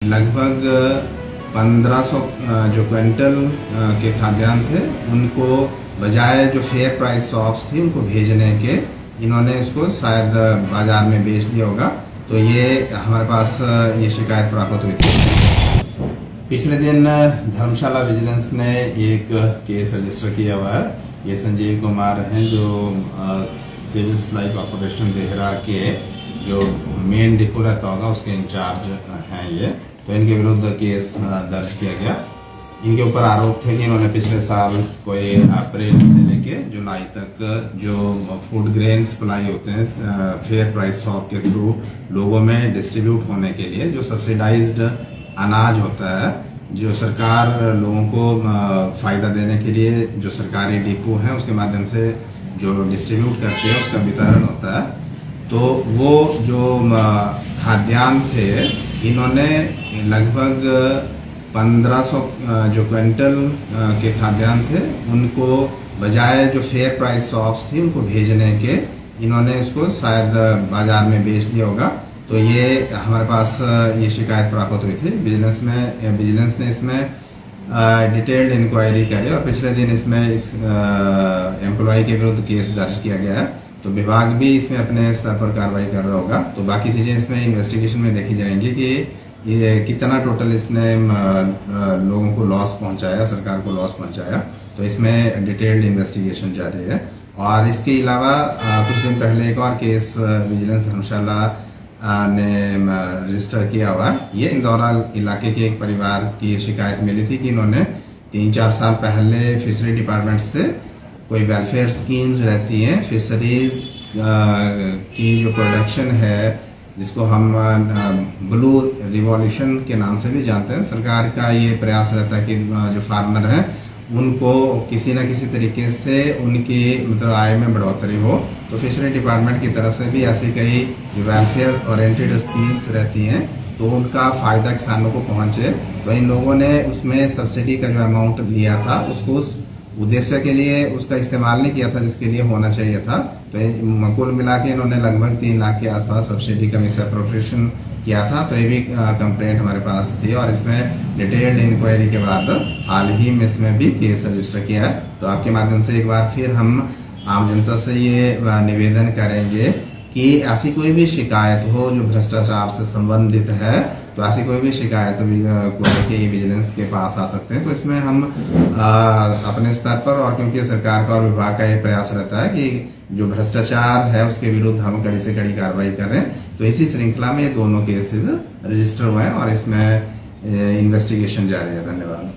लगभग 1500 जो क्विंटल के खाद्यान्न थे उनको बजाय जो फेयर प्राइस शॉप्स थी उनको भेजने के इन्होंने उसको शायद बाजार में बेच दिया होगा। तो ये हमारे पास ये शिकायत प्राप्त हुई थी। पिछले दिन धर्मशाला विजिलेंस ने एक केस रजिस्टर किया हुआ है। ये संजीव कुमार हैं जो सिविल सप्लाई कॉर्पोरेशन देहरा के जो मेन डिपो रहता होगा उसके इंचार्ज हैं ये। तो इनके विरुद्ध केस दर्ज किया गया। इनके ऊपर आरोप थे कि इन्होंने पिछले साल कोई अप्रैल से लेके जुलाई तक जो फूड ग्रेन सप्लाई होते हैं फेयर प्राइस शॉप के थ्रू लोगों में डिस्ट्रीब्यूट होने के लिए जो सब्सिडाइज्ड अनाज होता है, जो सरकार लोगों को फायदा देने के लिए जो सरकारी डिपो है उसके माध्यम से जो डिस्ट्रीब्यूट करते हैं उसका वितरण होता है। तो वो जो खाद्यान्न थे इन्होंने लगभग 1500 जो क्विंटल के खाद्यान्न थे उनको बजाय जो फेयर प्राइस शॉप्स थी उनको भेजने के इन्होंने उसको शायद बाजार में बेच दिया होगा। तो ये हमारे पास ये शिकायत प्राप्त हुई थी। विजिलेंस ने इसमें डिटेल्ड इंक्वायरी करी और पिछले दिन इसमें इस एम्प्लॉय के विरुद्ध केस दर्ज किया गया है। तो विभाग भी इसमें अपने स्तर पर कार्रवाई कर रहा होगा। तो बाकी चीजें इसमें इन्वेस्टिगेशन में देखी जाएंगी कि ये कितना टोटल इसने लोगों को लॉस पहुंचाया, सरकार को लॉस पहुंचाया। तो इसमें डिटेल्ड इन्वेस्टिगेशन जारी है। और इसके अलावा कुछ दिन पहले एक और केस विजिलेंस धर्मशाला ने रजिस्टर किया हुआ। ये इंदौरा इलाके के एक परिवार की शिकायत मिली थी कि इन्होंने 3-4 साल पहले फिशरी डिपार्टमेंट से कोई वेलफेयर स्कीम्स रहती हैं फिशरीज की जो प्रोडक्शन है जिसको हम ब्लू रिवॉल्यूशन के नाम से भी जानते हैं। सरकार का ये प्रयास रहता है कि जो फार्मर हैं उनको किसी न किसी तरीके से उनकी मतलब आय में बढ़ोतरी हो। तो फिशरी डिपार्टमेंट की तरफ से भी ऐसी कई जो वेलफेयर ओरिएंटेड स्कीम्स रहती हैं तो उनका फायदा किसानों को पहुंचे। तो इन लोगों ने उसमें सब्सिडी का जो अमाउंट लिया था उसको उस उद्देश्य के लिए उसका इस्तेमाल नहीं किया था जिसके लिए होना चाहिए था। तो कुल मिला के इन्होंने लगभग 3 लाख के आसपास सब्सिडी का मिसअप्रोप्रिएशन किया था। तो ये भी कंप्लेंट हमारे पास थी और इसमें डिटेल्ड इंक्वायरी के बाद हाल ही में इसमें भी केस रजिस्टर किया है। तो आपके माध्यम से एक बार फिर हम आम जनता से ये निवेदन करेंगे कि ऐसी कोई भी शिकायत हो जो भ्रष्टाचार से संबंधित है तो ऐसी कोई भी शिकायत को लेके विजिलेंस के पास आ सकते हैं। तो इसमें हम अपने स्तर पर और क्योंकि सरकार का और विभाग का ये प्रयास रहता है कि जो भ्रष्टाचार है उसके विरुद्ध हम कड़ी से कड़ी कार्रवाई करें। तो इसी श्रृंखला में ये दोनों केसेस रजिस्टर हुए हैं और इसमें इन्वेस्टिगेशन जारी है। धन्यवाद।